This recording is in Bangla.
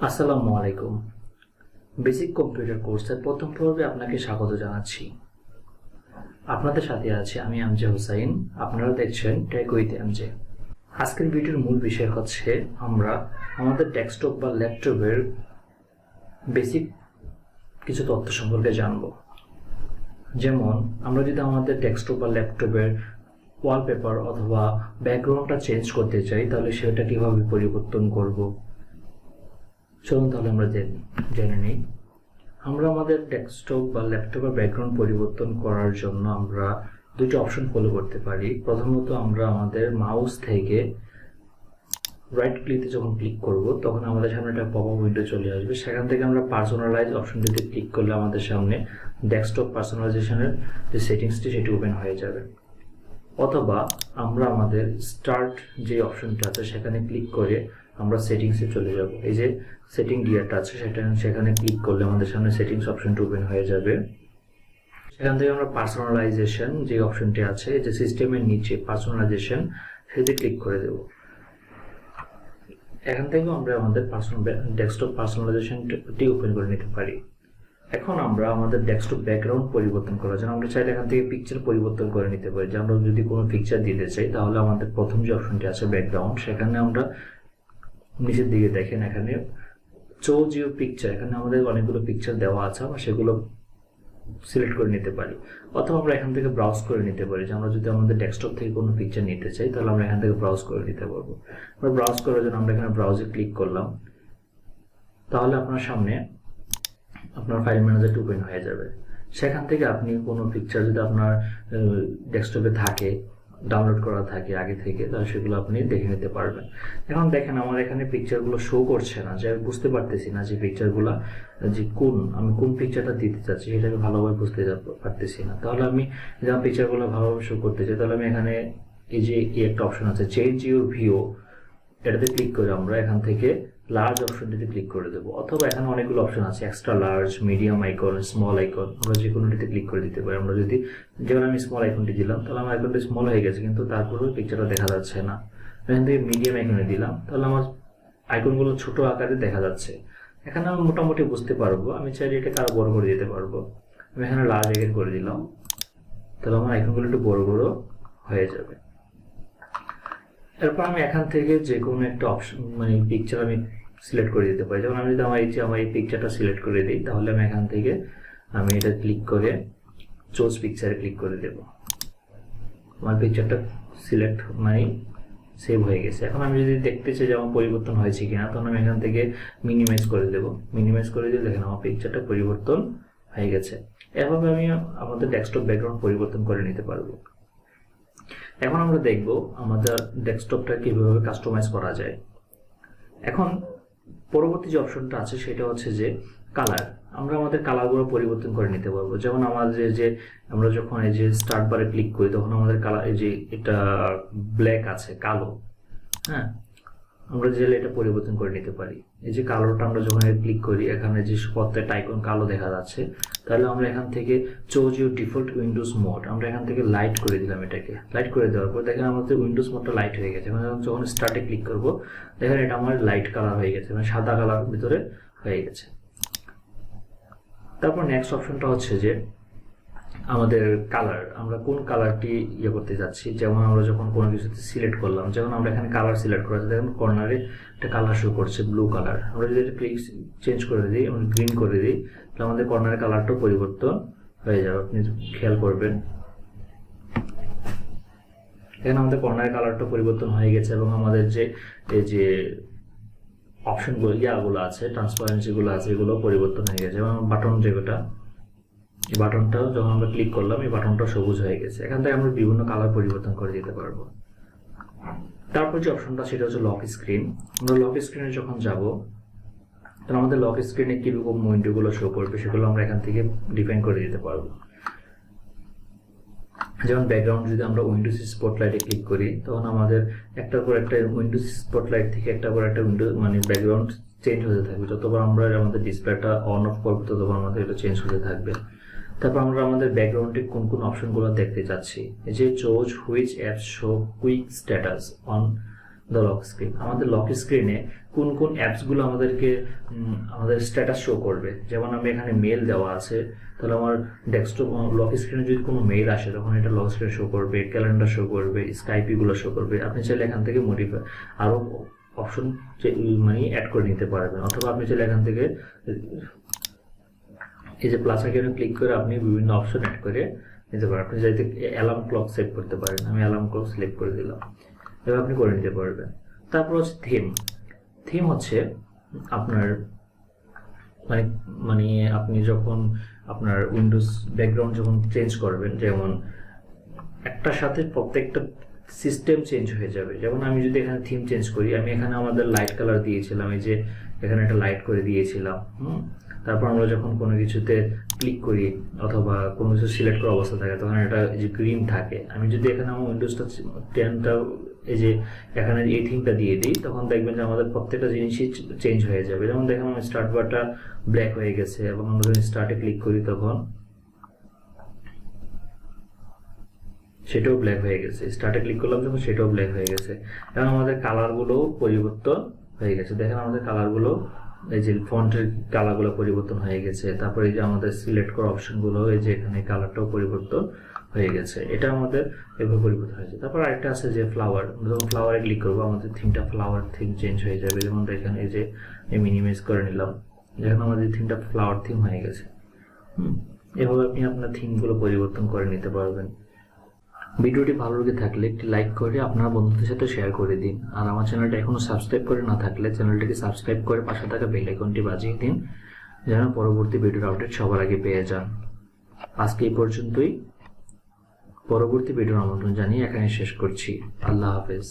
আসসালামু আলাইকুম। বেসিক কম্পিউটার কোর্সের প্রথম পর্বে আপনাকে স্বাগত জানাচ্ছি। আপনাদের সাথে আছি আমি আমজে হোসাইন। আপনারা দেখছেন টেক উইথ এমজে। আজকের ভিডিওর মূল বিষয় হচ্ছে আমরা আমাদের ডেস্কটপ বা ল্যাপটপের বেসিক কিছু তথ্য সম্পর্কে জানব। যেমন আমরা যদি আমাদের ডেস্কটপ বা ল্যাপটপের ওয়ালপেপার অথবা ব্যাকগ্রাউন্ডটা চেঞ্জ করতে চাই, তাহলে সেটা কিভাবে পরিবর্তন করব। চলুন তাহলে আমরা জেনে নিই। আমরা আমাদের ডেস্কটপ বা ল্যাপটপের ব্যাকগ্রাউন্ড পরিবর্তন করার জন্য আমরা দুটি অপশন ফলো করতে পারি। প্রথমত আমরা আমাদের মাউস থেকে রাইট ক্লিকে যখন ক্লিক করব তখন আমাদের সামনে একটা পপআপ উইন্ডো চলে আসবে। সেখান থেকে আমরা পার্সোনালাইজ অপশনটিতে ক্লিক করলে আমাদের সামনে ডেস্কটপ পার্সোনালাইজেশনের যে সেটিংসটি সেটি ওপেন হয়ে যাবে। অথবা আমরা আমাদের স্টার্ট যে অপশনটা আছে সেখানে ক্লিক করে আমরা সেটিংসে চলে যাব। এই যে সেটিং গিয়ারটা আছে সেখানে ক্লিক করলে আমাদের সামনে সেটিংস অপশনটা ওপেন হয়ে যাবে। সেখান থেকে আমরা পার্সোনালাইজেশন যে অপশনটি আছে, যে সিস্টেমের নিচে পার্সোনালাইজেশন, সেটি ক্লিক করে দেব। এখান থেকে আমরা আমাদের ডেস্কটপ পার্সোনালাইজেশনটি ওপেন করে নিতে পারি। এখন আমরা আমাদের ডেস্কটপ ব্যাকগ্রাউন্ড পরিবর্তন করার জন্য আমরা চাইলে এখান থেকে পিকচার পরিবর্তন করে নিতে পারি। যে আমরা যদি কোনো পিকচার দিতে চাই তাহলে আমাদের প্রথম যে অপশনটি আছে ব্যাকগ্রাউন্ড, সেখানে আমরা নিচের দিকে দেখেন এখানে চুজ ইউর পিকচার, এখানে আমাদের অনেকগুলো পিকচার দেওয়া আছে, আমরা সেগুলো সিলেক্ট করে নিতে পারি। অথবা আমরা এখান থেকে ব্রাউজ করে নিতে পারি। যে আমরা যদি আমাদের ডেস্কটপ থেকে কোনো পিকচার নিতে চাই তাহলে আমরা এখান থেকে ব্রাউজ করে নিতে পারবো। আমরা ব্রাউজ করার জন্য আমরা এখানে ব্রাউজে ক্লিক করলাম, তাহলে আপনার সামনে আপনার ফাইল ম্যানেজারটি ওপেন হয়ে যাবে। সেখান থেকে আপনি কোনো পিকচার যদি আপনার ডেস্কটপে থাকে, ডাউনলোড করা থাকে আগে থেকে, তাহলে সেগুলো আপনি দেখে নিতে পারবেন। এখন দেখেন আমার এখানে পিকচারগুলো শো করছে না, যে বুঝতে পারতেছি না যে পিকচারগুলো যে আমি কোন পিকচারটা দিতে চাচ্ছি সেটা আমি ভালোভাবে বুঝতে পারতেছি না। তাহলে আমি যা পিকচারগুলো ভালোভাবে শো করতে চাই তাহলে আমি এখানে এই যে একটা অপশন আছে চেঞ্জ ইউর ভিউ, এটাতে ক্লিক করে আমরা এখান থেকে লার্জ অপশনটিতে ক্লিক করে দেবো। অথবা এখানে অনেকগুলো অপশন আছে, extra large, medium icon, small icon, আমরা যে কোনোটিতে ক্লিক করে দিতে পারি। আমরা যদি যেমন আমি স্মল আইকনটি দিলাম তাহলে আমার আইকনটি স্মল হয়ে গেছে, কিন্তু তারপরেও পিকচারটা দেখা যাচ্ছে না। এখান থেকে মিডিয়াম আইকনে দিলাম, তাহলে আমার আইকনগুলো ছোট আকারে দেখা যাচ্ছে। এখানে আমি মোটামুটি বুঝতে পারবো। আমি চাইলে এটাকে আরো বড় করে দিতে পারবো। আমি এখানে লার্জ আইকন করে দিলাম, তাহলে আমার আইকনগুলো একটু বড় বড় হয়ে যাবে। এরপর আমি এখান থেকে যে কোনো একটা অপশন পিকচার আমি সিলেক্ট করে দিতে পারি। যেমন আমি যদি আমার এই পিকচারটা সিলেক্ট করে দিই, তাহলে আমি এখান থেকে আমি এটা ক্লিক করে চুজ পিকচারে ক্লিক করে দেব। আমার পিকচারটা সিলেক্ট সেভ হয়ে গেছে। এখন আমি যদি দেখতে চাই যে আমার পরিবর্তন হয়েছে কিনা, তখন আমি এখান থেকে মিনিমাইজ করে দেব। মিনিমাইজ করে দিলে দেখেন আমার পিকচারটা পরিবর্তন হয়ে গেছে। এভাবে আমি আমাদের ডেস্কটপ ব্যাকগ্রাউন্ড পরিবর্তন করে নিতে পারবো। এখন আমরা দেখব আমাদের ডেস্কটপটা কিভাবে কাস্টমাইজ করা যায়। এখন পরবর্তী যে অপশনটা আছে সেটা হচ্ছে যে কালার। আমরা আমাদের কালারগুলো পরিবর্তন করে নিতে পারবো। যেমন আমাদের যে আমরা যখন এই যে স্টার্ট বারে ক্লিক করি তখন আমাদের কালার এই যে এটা ব্ল্যাক আছে, কালো, হ্যাঁ, আমরা চাইলে এটা পরিবর্তন করে নিতে পারি। এই যে কালারটা আমরা যখন ক্লিক করি, এখানে যে প্রত্যেকটা আইকন কালো দেখা যাচ্ছে, তাহলে আমরা এখান থেকে choose your default Windows mode, আমরা এখান থেকে লাইট করে দিলাম। এটাকে লাইট করে দেওয়ার পর দেখেন আমাদের উইন্ডোজ মোডটা লাইট হয়ে গেছে। যখন স্টার্টে ক্লিক করবো দেখেন এটা আমার লাইট কালার হয়ে গেছে, সাদা কালার ভিতরে হয়ে গেছে। তারপর নেক্সট অপশনটা হচ্ছে যে আমাদের কালার, আমরা কোন কালারটি করতে যাচ্ছি। যেমন আমরা যখন কোনো কিছুতে সিলেক্ট করলাম, যেমন আমরা এখানে কালার সিলেক্ট করা আছে, দেখেন কর্নারে একটা কালার শো করছে ব্লু কালার। আমরা যদি এটা ক্লিক চেঞ্জ করে দিই, আমরা গ্রিন করে দিই, তাহলে আমাদের কর্নারের কালারটাও পরিবর্তন হয়ে যাবে। আপনি খেয়াল করবেন এখানে আমাদের কর্নারের কালারটা পরিবর্তন হয়ে গেছে এবং আমাদের যে এই যে অপশনগুলো গুলো আছে, ট্রান্সপারেন্সিগুলো আছে, এগুলো পরিবর্তন হয়ে গেছে। এবং বাটন যেটা, এই বাটনটাও যখন আমরা ক্লিক করলাম এই বাটনটা সবুজ হয়ে গেছে। এখান থেকে আমরা বিভিন্ন কালার পরিবর্তন করে দিতে পারবো। তারপর যে অপশনটা সেটা হচ্ছে লক স্ক্রিন। আমরা লক স্ক্রিনে যখন যাব তখন আমাদের লক স্ক্রিনে কিরকম উইন্ডোগুলো শো করবে সেগুলো আমরা এখান থেকে ডিফাইন করে দিতে পারবো। যেমন ব্যাকগ্রাউন্ড যদি আমরা উইন্ডোজ স্পটলাইটে ক্লিক করি তখন আমাদের একটার পর একটা উইন্ডোজ স্পটলাইট থেকে একটার পর একটা উইন্ডো ব্যাকগ্রাউন্ড চেঞ্জ হতে থাকবে। যতবার আমরা আমাদের ডিসপ্লেটা অন অফ করবো ততবার আমাদের এটা চেঞ্জ হতে থাকবে। তারপর আমরা আমাদের ব্যাকগ্রাউন্ডে কোন কোন অপশনগুলো দেখতে চাচ্ছি। এই যে choose which apps show quick status on the lock screen. আমাদের লক স্ক্রিনে কোন কোন অ্যাপসগুলো আমাদেরকে আমাদের স্ট্যাটাস শো করবে। যেমন আমি এখানে মেল দেওয়া আছে, তাহলে আমার ডেস্কটপ লক স্ক্রিনে যদি কোনো মেল আসে তখন এটা লক স্ক্রিনে শো করবে, ক্যালেন্ডার শো করবে, স্কাইপিগুলো শো করবে। আপনি চাইলে এখান থেকে মডিফাই আরও অপশন মানে অ্যাড করে নিতে পারবেন, অথবা আপনি চাইলে এখান থেকে এই যে প্লাস আইকনে ক্লিক করে আপনি বিভিন্ন অপশন অ্যাড করে নিতে পারেন। আপনি চাইতে অ্যালার্ম ক্লক সেট করতে পারেন, আমি অ্যালার্ম ক্লক সিলেক্ট করে দিলাম, এবার আপনি করে নিতে পারবেন। তারপর হচ্ছে থিম হচ্ছে আপনার মানে মানে আপনি যখন আপনার উইন্ডোজ ব্যাকগ্রাউন্ড যখন চেঞ্জ করবেন, যেমন একটার সাথে প্রত্যেকটা সিস্টেম চেঞ্জ হয়ে যাবে। যেমন আমি যদি এখানে থিম চেঞ্জ করি, আমি এখানে আমাদের লাইট কালার দিয়েছিলাম, এই যে এখানে একটা লাইট করে দিয়েছিলাম। তারপর আমরা যখন কোনো কিছুতে ক্লিক করি অথবা কোনো কিছু সিলেক্ট করা অবস্থা থাকে তখন এটা যে গ্রিন থাকে। আমি যদি এখানে আমার উইন্ডোজটা 10টা এই যে এখানে এই থিমটা দিয়ে দিই, তখন দেখবেন যে আমাদের প্রত্যেকটা জিনিসই চেঞ্জ হয়ে যাবে। যেমন দেখেন আমার স্টার্ট বারটা ব্ল্যাক হয়ে গেছে, এবং আমরা যখন স্টার্টে ক্লিক করি তখন সেটাও ব্ল্যাক হয়ে গেছে। স্টার্টে ক্লিক করলাম যখন সেটাও ব্ল্যাক হয়ে গেছে। এবং আমাদের কালারগুলো পরিবর্তন হয়ে গেছে। দেখেন আমাদের কালারগুলো, এই যে ফন্টের কালারগুলো পরিবর্তন হয়ে গেছে। তারপরে এই যে আমাদের সিলেক্ট করা অপশনগুলো, এই যে এখানে কালারটাও পরিবর্তন হয়ে গেছে। এটা আমাদের এভাবে পরিবর্তন হয়েছে। তারপর আরেকটা আছে যে ফ্লাওয়ার, যখন ফ্লাওয়ারে ক্লিক করবো আমাদের থিমটা ফ্লাওয়ার থিম চেঞ্জ হয়ে যাবে। যেমন এখানে এই যে মিনিমাইজ করে নিলাম, যেখানে আমাদের থিমটা ফ্লাওয়ার থিম হয়ে গেছে। এভাবে আপনি আপনার থিমগুলো পরিবর্তন করে নিতে পারবেন। ভিডিওটি ভালো লেগে থাকলে একটি লাইক করে আপনার বন্ধুদের সাথে শেয়ার করে দিন। আর আমার চ্যানেলটা এখনো সাবস্ক্রাইব করে না থাকলে চ্যানেলটিকে সাবস্ক্রাইব করে পাশে থাকা বেল আইকনটি বাজিয়ে দিন, যেন পরবর্তী ভিডিওর আপডেট সবার আগে পেয়ে যান। আজকে এই পর্যন্তই। পরবর্তী ভিডিওর আমন্ত্রণ জানিয়ে এখানে শেষ করছি। আল্লাহ হাফেজ।